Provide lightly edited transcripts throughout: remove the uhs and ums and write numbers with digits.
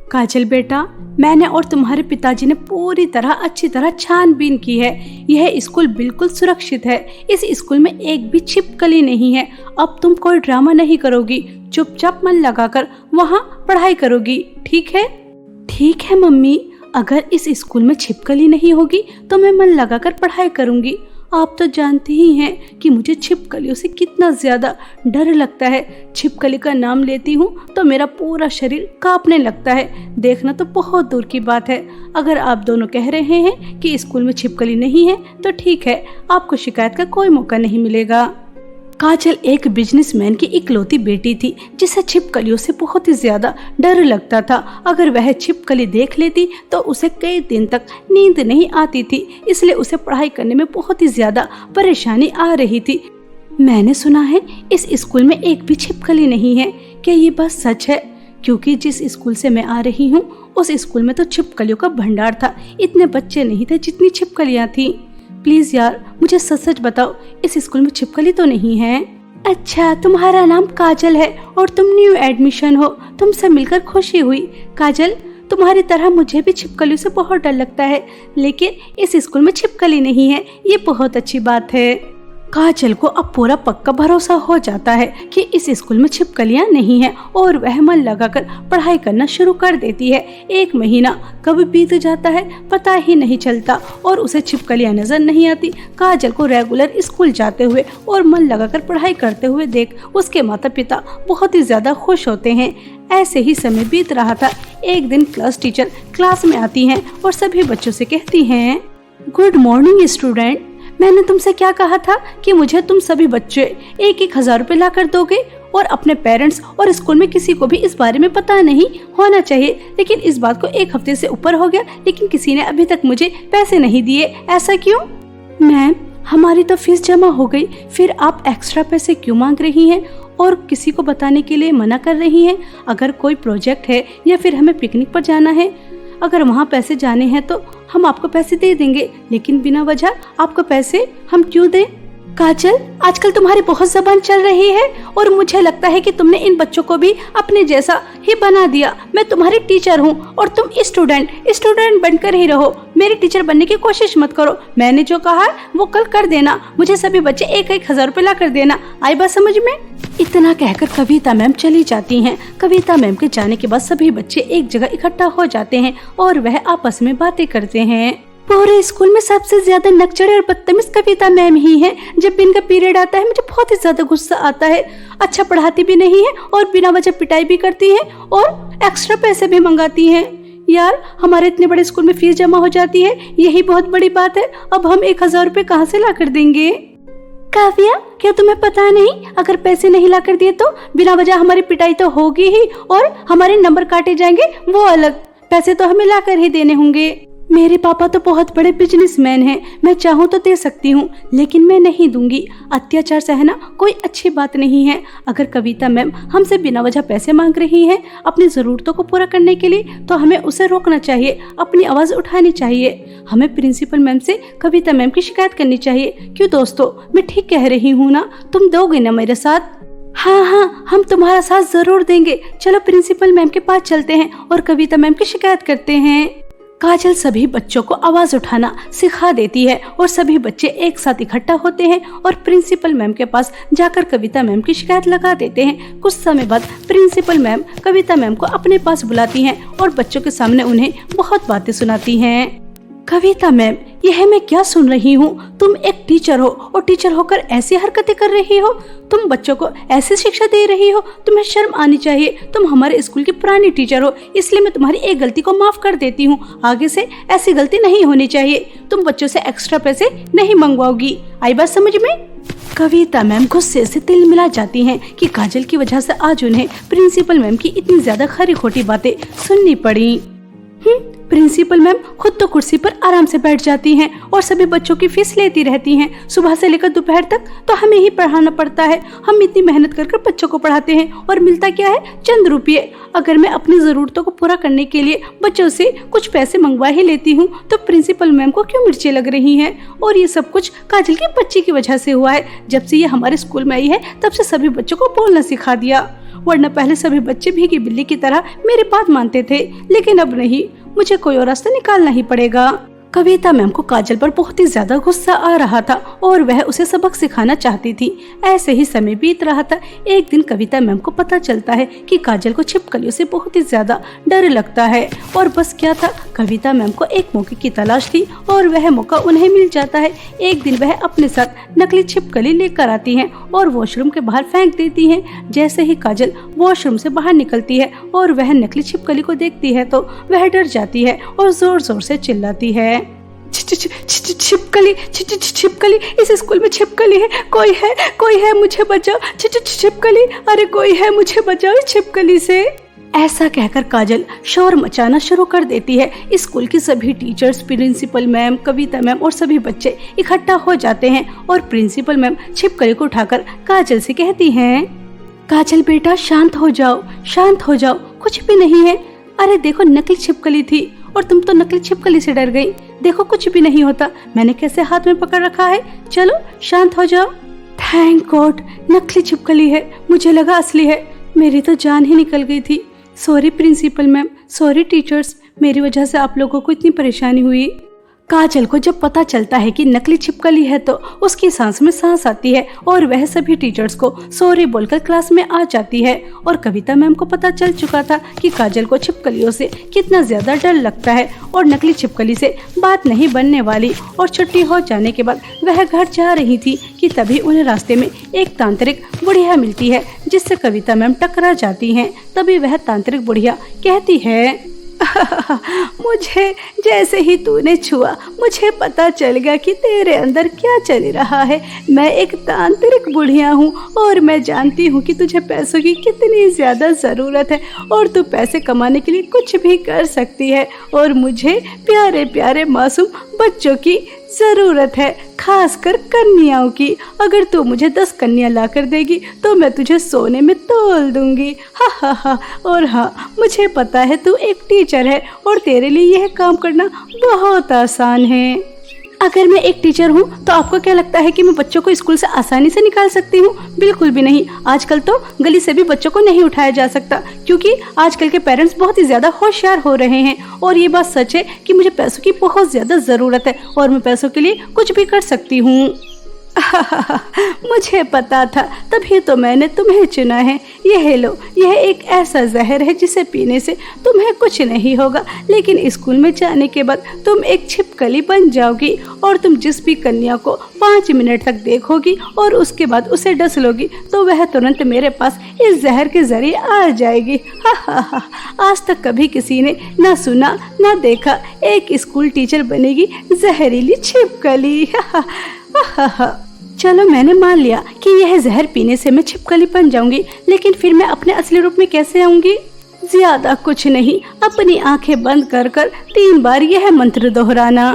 काजल बेटा, मैंने और तुम्हारे पिताजी ने पूरी तरह अच्छी तरह छानबीन की है। यह स्कूल बिल्कुल सुरक्षित है। इस स्कूल में एक भी छिपकली नहीं है। अब तुम कोई ड्रामा नहीं करोगी, चुपचाप मन लगाकर वहाँ पढ़ाई करोगी, ठीक है? ठीक है मम्मी, अगर इस स्कूल में छिपकली नहीं होगी तो मैं मन लगाकर पढ़ाई करूंगी। आप तो जानते ही हैं कि मुझे छिपकलियों से कितना ज्यादा डर लगता है। छिपकली का नाम लेती हूँ तो मेरा पूरा शरीर कांपने लगता है। देखना तो बहुत दूर की बात है। अगर आप दोनों कह रहे हैं कि स्कूल में छिपकली नहीं है तो ठीक है, आपको शिकायत का कोई मौका नहीं मिलेगा। काजल एक बिजनेसमैन की इकलौती बेटी थी जिसे छिपकलियों से बहुत ही ज्यादा डर लगता था। अगर वह छिपकली देख लेती तो उसे कई दिन तक नींद नहीं आती थी, इसलिए उसे पढ़ाई करने में बहुत ही ज्यादा परेशानी आ रही थी। मैंने सुना है इस स्कूल में एक भी छिपकली नहीं है। क्या ये बात सच है? क्योंकि जिस स्कूल से मैं आ रही हूँ उस स्कूल में तो छिपकलियों का भंडार था। इतने बच्चे नहीं थे जितनी छिपकलियाँ थी। प्लीज यार, मुझे सच सच बताओ, इस स्कूल में छिपकली तो नहीं है? अच्छा, तुम्हारा नाम काजल है और तुम न्यू एडमिशन हो। तुमसे मिलकर खुशी हुई। काजल, तुम्हारी तरह मुझे भी छिपकलियों से बहुत डर लगता है, लेकिन इस स्कूल में छिपकली नहीं है, ये बहुत अच्छी बात है। काजल को अब पूरा पक्का भरोसा हो जाता है कि इस स्कूल में छिपकलियां नहीं है और वह मन लगाकर पढ़ाई करना शुरू कर देती है। 1 महीना कब बीत जाता है पता ही नहीं चलता और उसे छिपकलियां नजर नहीं आती। काजल को रेगुलर स्कूल जाते हुए और मन लगाकर पढ़ाई करते हुए देख उसके माता पिता बहुत ही ज्यादा खुश होते हैं। ऐसे ही समय बीत रहा था। एक दिन क्लास टीचर क्लास में आती हैं और सभी बच्चों से कहती हैं, गुड मॉर्निंग स्टूडेंट। मैंने तुमसे क्या कहा था कि मुझे तुम सभी बच्चे 1,000 रुपए ला कर दोगे और अपने पेरेंट्स और स्कूल में किसी को भी इस बारे में पता नहीं होना चाहिए। लेकिन इस बात को 1 हफ्ते से ऊपर हो गया, लेकिन किसी ने अभी तक मुझे पैसे नहीं दिए। ऐसा क्यों? मैम, हमारी तो फीस जमा हो गई, फिर आप एक्स्ट्रा पैसे क्यों मांग रही हैं और किसी को बताने के लिए मना कर रही हैं? अगर कोई प्रोजेक्ट है या फिर हमें पिकनिक पर जाना है, अगर वहाँ पैसे जाने हैं तो हम आपको पैसे दे देंगे, लेकिन बिना वजह आपको पैसे हम क्यों दें? काजल, आजकल तुम्हारी बहुत जबान चल रही है और मुझे लगता है कि तुमने इन बच्चों को भी अपने जैसा ही बना दिया। मैं तुम्हारी टीचर हूँ और तुम स्टूडेंट बनकर ही रहो। मेरी टीचर बनने की कोशिश मत करो। मैंने जो कहा वो कल कर देना। मुझे सभी बच्चे 1,000 रुपए ला कर देना। आई बात समझ में? इतना कहकर कविता मैम चली जाती हैं। कविता मैम के जाने के बाद सभी बच्चे एक जगह इकट्ठा हो जाते हैं और वह आपस में बातें करते हैं। पूरे स्कूल में सबसे ज्यादा नकचढ़े और बदतमीज कविता मैम ही है। जब भी इनका पीरियड आता है मुझे बहुत ही ज्यादा गुस्सा आता है। अच्छा पढ़ाती भी नहीं है और बिना वजह पिटाई भी करती है और एक्स्ट्रा पैसे भी मंगाती है। यार, हमारे इतने बड़े स्कूल में फीस जमा हो जाती है, यही बहुत बड़ी बात है। अब हम 1,000 रुपए कहाँ से ला कर देंगे? काव्या, क्या तुम्हें पता नहीं, अगर पैसे नहीं ला कर दिए तो बिना वजह हमारी पिटाई तो होगी ही और हमारे नंबर काटे जाएंगे, वो अलग। पैसे तो हमें ला कर ही देने होंगे। मेरे पापा तो बहुत बड़े बिजनेसमैन हैं, मैं चाहूँ तो दे सकती हूँ, लेकिन मैं नहीं दूंगी। अत्याचार सहना कोई अच्छी बात नहीं है। अगर कविता मैम हमसे बिना वजह पैसे मांग रही हैं अपनी जरूरतों को पूरा करने के लिए, तो हमें उसे रोकना चाहिए, अपनी आवाज उठानी चाहिए। हमें प्रिंसिपल मैम से कविता मैम की शिकायत करनी चाहिए। क्यों दोस्तों, मैं ठीक कह रही हूँ ना? तुम दोगे ना मेरे साथ? हाँ, हम तुम्हारा साथ जरूर देंगे। चलो प्रिंसिपल मैम के पास चलते हैं और कविता मैम की शिकायत करते हैं। काजल सभी बच्चों को आवाज उठाना सिखा देती है और सभी बच्चे एक साथ इकट्ठा होते हैं और प्रिंसिपल मैम के पास जाकर कविता मैम की शिकायत लगा देते हैं। कुछ समय बाद प्रिंसिपल मैम कविता मैम को अपने पास बुलाती हैं और बच्चों के सामने उन्हें बहुत बातें सुनाती हैं। कविता मैम, यह मैं क्या सुन रही हूँ? तुम एक टीचर हो और टीचर होकर ऐसी हरकतें कर रही हो। तुम बच्चों को ऐसी शिक्षा दे रही हो, तुम्हें शर्म आनी चाहिए। तुम हमारे स्कूल की पुरानी टीचर हो, इसलिए मैं तुम्हारी एक गलती को माफ कर देती हूँ। आगे से ऐसी गलती नहीं होनी चाहिए। तुम बच्चों से एक्स्ट्रा पैसे नहीं मंगवाओगी। आई बात समझ में? कविता मैम गुस्से से तिल मिला जाती हैं कि काजल की वजह से आज उन्हें प्रिंसिपल मैम की इतनी ज्यादा खरी खोटी बातें सुननी पड़ी। प्रिंसिपल मैम खुद तो कुर्सी पर आराम से बैठ जाती हैं और सभी बच्चों की फीस लेती रहती हैं। सुबह से लेकर दोपहर तक तो हमें ही पढ़ाना पड़ता है। हम इतनी मेहनत कर बच्चों को पढ़ाते हैं और मिलता क्या है, चंद रुपये। अगर मैं अपनी जरूरतों को पूरा करने के लिए बच्चों से कुछ पैसे मंगवा ही लेती हूँ तो प्रिंसिपल मैम को क्यों मिर्चें लग रही हैं? और ये सब कुछ काजल की बच्ची की वजह से हुआ है। जब से ये हमारे स्कूल में आई है तब से सभी बच्चों को बोलना सिखा दिया, वरना पहले सभी बच्चे भीगी बिल्ली की तरह मेरी बात मानते थे, लेकिन अब नहीं। मुझे कोई और रास्ता निकालना ही पड़ेगा। कविता मैम को काजल पर बहुत ही ज्यादा गुस्सा आ रहा था और वह उसे सबक सिखाना चाहती थी। ऐसे ही समय बीत रहा था। एक दिन कविता मैम को पता चलता है कि काजल को छिपकलियों से बहुत ही ज्यादा डर लगता है। और बस क्या था, कविता मैम को एक मौके की तलाश थी और वह मौका उन्हें मिल जाता है। एक दिन वह अपने साथ नकली छिपकली लेकर आती हैं और वॉशरूम के बाहर फेंक देती हैं। जैसे ही काजल वॉशरूम से बाहर निकलती है और वह नकली छिपकली को देखती है तो वह डर जाती है और जोर जोर से चिल्लाती है, छिपकली, छिपकली, इस स्कूल में छिपकली है, कोई है, मुझे बचाओ, छिपकली, अरे कोई है, मुझे बचाओ इस छिपकली से। ऐसा कहकर काजल शोर मचाना शुरू कर देती है। स्कूल की सभी टीचर्स, प्रिंसिपल मैम, कविता मैम और सभी बच्चे इकट्ठा हो जाते हैं और प्रिंसिपल मैम छिपकली को उठाकर काजल से कहती हैं, काजल बेटा शांत हो जाओ, कुछ भी नहीं है। अरे देखो नकली छिपकली थी और तुम तो नकली छिपकली से डर गई। देखो कुछ भी नहीं होता, मैंने कैसे हाथ में पकड़ रखा है। चलो शांत हो जाओ। थैंक गॉड, नकली छिपकली है, मुझे लगा असली है। मेरी तो जान ही निकल गई थी। Sorry principal ma'am, sorry teachers, मेरी वजह से आप लोगों को इतनी परेशानी हुई। काजल को जब पता चलता है कि नकली छिपकली है तो उसकी सांस में सांस आती है और वह सभी टीचर्स को सॉरी बोलकर क्लास में आ जाती है। और कविता मैम को पता चल चुका था कि काजल को छिपकलियों से कितना ज्यादा डर लगता है और नकली छिपकली से बात नहीं बनने वाली। और छुट्टी हो जाने के बाद वह घर जा रही थी कि तभी उन्हें रास्ते में एक तांत्रिक बुढ़िया मिलती है जिससे कविता मैम टकरा जाती हैं। तभी वह तांत्रिक बुढ़िया कहती है, मुझे जैसे ही तूने छुआ मुझे पता चल गया कि तेरे अंदर क्या चल रहा है। मैं एक तांत्रिक बुढ़िया हूँ और मैं जानती हूँ कि तुझे पैसों की कितनी ज्यादा जरूरत है और तू पैसे कमाने के लिए कुछ भी कर सकती है। और मुझे प्यारे प्यारे मासूम बच्चों की जरूरत है, खासकर कन्याओं की। अगर तू मुझे 10 कन्या ला कर देगी तो मैं तुझे सोने में तोल दूंगी। हा हा हा। और हाँ, मुझे पता है तू एक टीचर है और तेरे लिए यह काम करना बहुत आसान है। अगर मैं एक टीचर हूँ तो आपको क्या लगता है कि मैं बच्चों को स्कूल से आसानी से निकाल सकती हूँ? बिल्कुल भी नहीं। आजकल तो गली से भी बच्चों को नहीं उठाया जा सकता क्योंकि आजकल के पेरेंट्स बहुत ही ज्यादा होशियार हो रहे हैं। और ये बात सच है कि मुझे पैसों की बहुत ज्यादा जरूरत है और मैं पैसों के लिए कुछ भी कर सकती हूँ। मुझे पता था, तभी तो मैंने तुम्हें चुना है। यह लो, यह एक ऐसा जहर है जिसे पीने से तुम्हें कुछ नहीं होगा, लेकिन स्कूल में जाने के बाद तुम एक छिपकली बन जाओगी और तुम जिस भी कन्या को 5 मिनट तक देखोगी और उसके बाद उसे डस लोगी तो वह तुरंत मेरे पास इस जहर के जरिए आ जाएगी। आज तक कभी किसी ने ना सुना ना देखा, एक स्कूल टीचर बनेगी जहरीली छिपकली। चलो मैंने मान लिया कि यह जहर पीने से मैं छिपकली बन जाऊंगी, लेकिन फिर मैं अपने असली रूप में कैसे आऊंगी? ज्यादा कुछ नहीं, अपनी आंखें बंद कर 3 बार यह मंत्र दोहराना।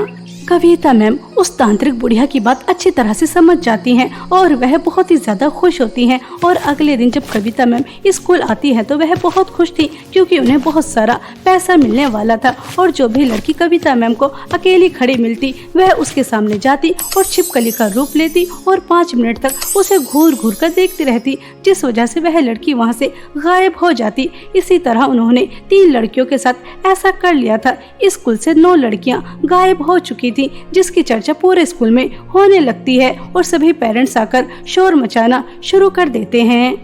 कविता मैम उस तांत्रिक बुढ़िया की बात अच्छी तरह से समझ जाती हैं और वह बहुत ही ज्यादा खुश होती हैं। और अगले दिन जब कविता मैम स्कूल आती है तो वह बहुत खुश थी क्योंकि उन्हें बहुत सारा पैसा मिलने वाला था। और जो भी लड़की कविता मैम को अकेली खड़ी मिलती वह उसके सामने जाती और छिपकली का रूप लेती और 5 मिनट तक उसे घूर घूर कर देखती रहती, जिस वजह से वह लड़की वहाँ से गायब हो जाती। इसी तरह उन्होंने 3 लड़कियों के साथ ऐसा कर लिया था। स्कूल से 9 लड़कियां गायब हो चुकी थी, जिसकी चर्चा पूरे स्कूल में होने लगती है और सभी पेरेंट्स आकर शोर मचाना शुरू कर देते हैं।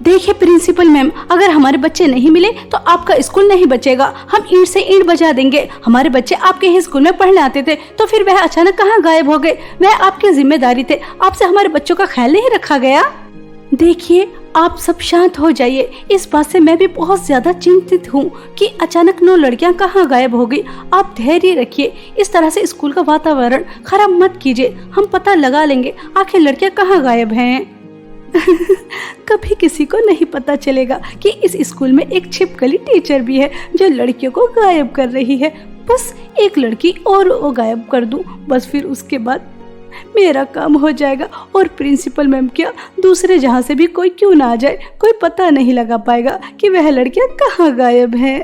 देखिए प्रिंसिपल मैम, अगर हमारे बच्चे नहीं मिले तो आपका स्कूल नहीं बचेगा। हम ईंट से ईंट बजा देंगे। हमारे बच्चे आपके ही स्कूल में पढ़ने आते थे तो फिर वह अचानक कहाँ गायब हो गए? वह आपकी जिम्मेदारी थे, आपसे हमारे बच्चों का ख्याल नहीं रखा गया। देखिए आप सब शांत हो जाइए, इस बात से मैं भी बहुत ज्यादा चिंतित हूँ कि अचानक 9 लड़कियां कहाँ गायब हो गई। आप धैर्य रखिए, इस तरह से स्कूल का वातावरण खराब मत कीजिए, हम पता लगा लेंगे आखिर लड़कियां कहाँ गायब हैं। कभी किसी को नहीं पता चलेगा कि इस स्कूल में एक छिपकली टीचर भी है जो लड़कियों को गायब कर रही है। बस एक लड़की और वो गायब कर दूं, बस फिर उसके बाद मेरा काम हो जाएगा और प्रिंसिपल मैम क्या दूसरे जहां से भी कोई क्यों ना आ जाए, कोई पता नहीं लगा पाएगा कि वह लड़कियां कहाँ गायब हैं।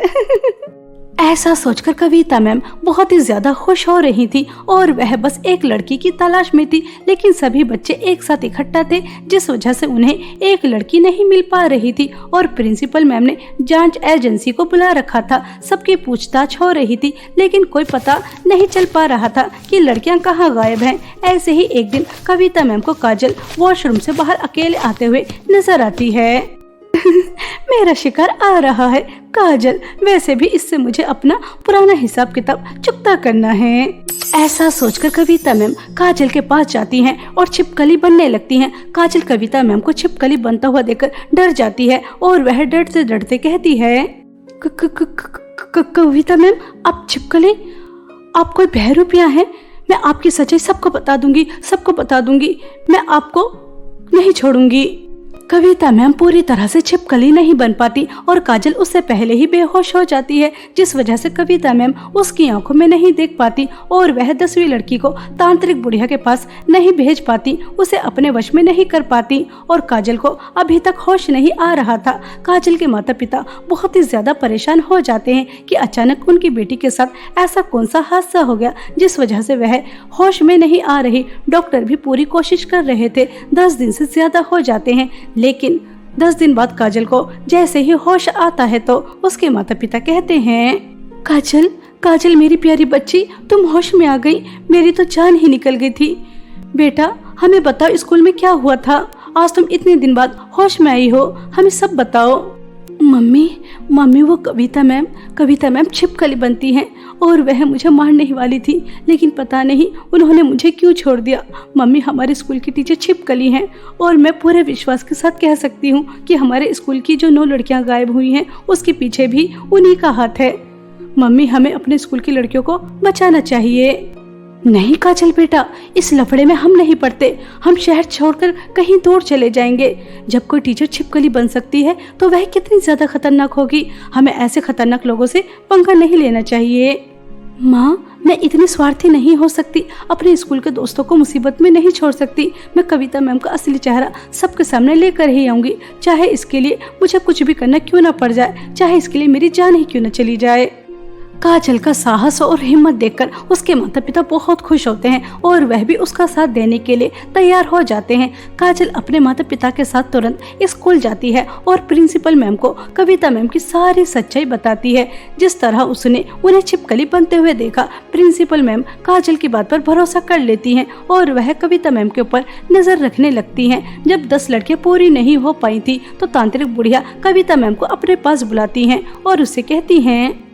ऐसा सोचकर कविता मैम बहुत ही ज्यादा खुश हो रही थी और वह बस एक लड़की की तलाश में थी, लेकिन सभी बच्चे एक साथ इकट्ठा थे जिस वजह से उन्हें एक लड़की नहीं मिल पा रही थी और प्रिंसिपल मैम ने जांच एजेंसी को बुला रखा था। सबकी पूछताछ हो रही थी लेकिन कोई पता नहीं चल पा रहा था कि लड़कियां कहाँ गायब हैं। ऐसे ही एक दिन कविता मैम को काजल वॉशरूम से बाहर अकेले आते हुए नजर आती है। मेरा शिकार आ रहा है काजल, वैसे भी इससे मुझे अपना पुराना हिसाब किताब चुकता करना है। ऐसा सोचकर कविता मैम काजल के पास जाती हैं और छिपकली बनने लगती हैं। काजल कविता मैम को छिपकली बनता हुआ देखकर डर जाती है और वह डरते डरते कहती है, कविता मैम आप छिपकली, आप कोई बहरूपिया हैं? मैं आपकी सच्चाई सबको बता दूंगी, मैं आपको नहीं छोड़ूंगी। कविता मैम पूरी तरह से छिपकली नहीं बन पाती और काजल उससे पहले ही बेहोश हो जाती है, जिस वजह से कविता मैम उसकी आंखों में नहीं देख पाती और वह 10वीं लड़की को तांत्रिक बुढ़िया के पास नहीं भेज पाती, उसे अपने वश में नहीं कर पाती और काजल को अभी तक होश नहीं आ रहा था। काजल के माता पिता बहुत ही ज्यादा परेशान हो जाते हैं कि अचानक उनकी बेटी के साथ ऐसा कौन सा हादसा हो गया जिस वजह से वह होश में नहीं आ रही। डॉक्टर भी पूरी कोशिश कर रहे थे, 10 दिन से ज्यादा हो जाते हैं, लेकिन 10 दिन बाद काजल को जैसे ही होश आता है तो उसके माता पिता कहते हैं, काजल मेरी प्यारी बच्ची, तुम होश में आ गई, मेरी तो जान ही निकल गई थी। बेटा हमें बताओ स्कूल में क्या हुआ था, आज तुम इतने दिन बाद होश में आई हो, हमें सब बताओ। मम्मी वो कविता मैम छिपकली बनती हैं और वह मुझे मारने ही वाली थी, लेकिन पता नहीं उन्होंने मुझे क्यों छोड़ दिया। मम्मी हमारे स्कूल की टीचर छिपकली हैं और मैं पूरे विश्वास के साथ कह सकती हूँ कि हमारे स्कूल की जो 9 लड़कियाँ गायब हुई हैं उसके पीछे भी उन्हीं का हाथ है। मम्मी हमें अपने स्कूल की लड़कियों को बचाना चाहिए। नहीं काजल बेटा, इस लफड़े में हम नहीं पड़ते, हम शहर छोड़कर कहीं दूर चले जाएंगे। जब कोई टीचर छिपकली बन सकती है तो वह कितनी ज्यादा खतरनाक होगी, हमें ऐसे खतरनाक लोगों से पंगा नहीं लेना चाहिए। माँ मैं इतनी स्वार्थी नहीं हो सकती, अपने स्कूल के दोस्तों को मुसीबत में नहीं छोड़ सकती। मैं कविता मैम का असली चेहरा सबके सामने लेकर ही आऊंगी, चाहे इसके लिए मुझे कुछ भी करना क्यों ना पड़ जाए, चाहे इसके लिए मेरी जान ही क्यों न चली जाए। काजल का साहस और हिम्मत देखकर उसके माता पिता बहुत खुश होते हैं और वह भी उसका साथ देने के लिए तैयार हो जाते हैं। काजल अपने माता पिता के साथ तुरंत स्कूल जाती है और प्रिंसिपल मैम को कविता मैम की सारी सच्चाई बताती है। जिस तरह उसने उन्हें छिपकली बनते हुए देखा, प्रिंसिपल मैम काजल की बात पर भरोसा कर लेती हैं और वह कविता मैम के ऊपर नजर रखने लगती हैं। जब 10 लड़कियां पूरी नहीं हो पाई थी तो तांत्रिक बुढ़िया कविता मैम को अपने पास बुलाती हैं और उससे कहती हैं,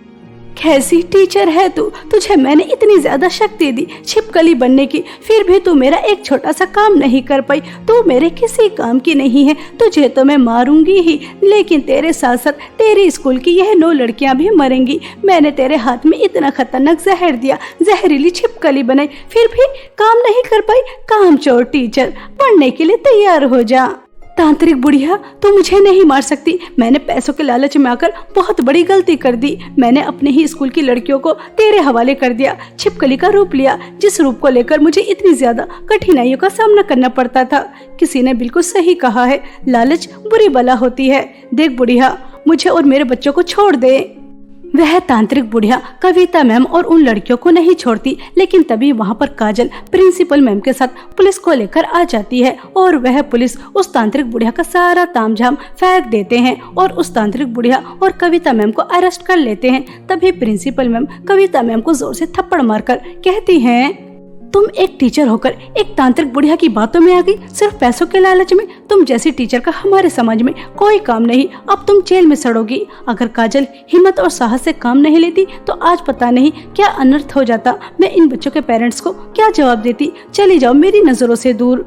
कैसी टीचर है तू, तुझे मैंने इतनी ज्यादा शक्ति दी छिपकली बनने की, फिर भी तू मेरा एक छोटा सा काम नहीं कर पाई, तू मेरे किसी काम की नहीं है, तुझे तो मैं मारूंगी ही, लेकिन तेरे साथ साथ तेरी स्कूल की यह 9 लड़कियां भी मरेंगी। मैंने तेरे हाथ में इतना खतरनाक जहर दिया, जहरीली छिपकली बनाई, फिर भी काम नहीं कर पाई। कामचोर टीचर, पढ़ने के लिए तैयार हो जा। तांत्रिक बुढ़िया तू मुझे नहीं मार सकती, मैंने पैसों के लालच में आकर बहुत बड़ी गलती कर दी। मैंने अपने ही स्कूल की लड़कियों को तेरे हवाले कर दिया, छिपकली का रूप लिया, जिस रूप को लेकर मुझे इतनी ज्यादा कठिनाइयों का सामना करना पड़ता था। किसी ने बिल्कुल सही कहा है, लालच बुरी बला होती है। देख बुढ़िया, मुझे और मेरे बच्चों को छोड़ दे। वह तांत्रिक बुढ़िया कविता मैम और उन लड़कियों को नहीं छोड़ती, लेकिन तभी वहाँ पर काजल प्रिंसिपल मैम के साथ पुलिस को लेकर आ जाती है और वह पुलिस उस तांत्रिक बुढ़िया का सारा तामझाम फेंक देते हैं और उस तांत्रिक बुढ़िया और कविता मैम को अरेस्ट कर लेते हैं। तभी प्रिंसिपल मैम कविता मैम को जोर से थप्पड़ मारकर कहती हैं, तुम एक टीचर होकर एक तांत्रिक बुढ़िया की बातों में आ गई, सिर्फ पैसों के लालच में। तुम जैसी टीचर का हमारे समाज में कोई काम नहीं, अब तुम जेल में सड़ोगी। अगर काजल हिम्मत और साहस से काम नहीं लेती तो आज पता नहीं क्या अनर्थ हो जाता। मैं इन बच्चों के पेरेंट्स को क्या जवाब देती। चली जाओ मेरी नजरों से दूर।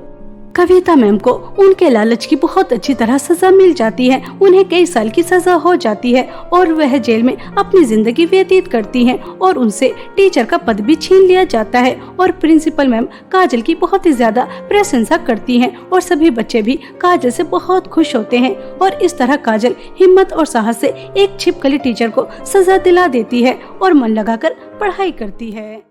कविता मैम को उनके लालच की बहुत अच्छी तरह सजा मिल जाती है। उन्हें कई साल की सजा हो जाती है और वह जेल में अपनी जिंदगी व्यतीत करती हैं और उनसे टीचर का पद भी छीन लिया जाता है। और प्रिंसिपल मैम काजल की बहुत ही ज्यादा प्रशंसा करती हैं और सभी बच्चे भी काजल से बहुत खुश होते हैं। और इस तरह काजल हिम्मत और साहस से एक छिपकली टीचर को सजा दिला देती है और मन लगाकर पढ़ाई करती है।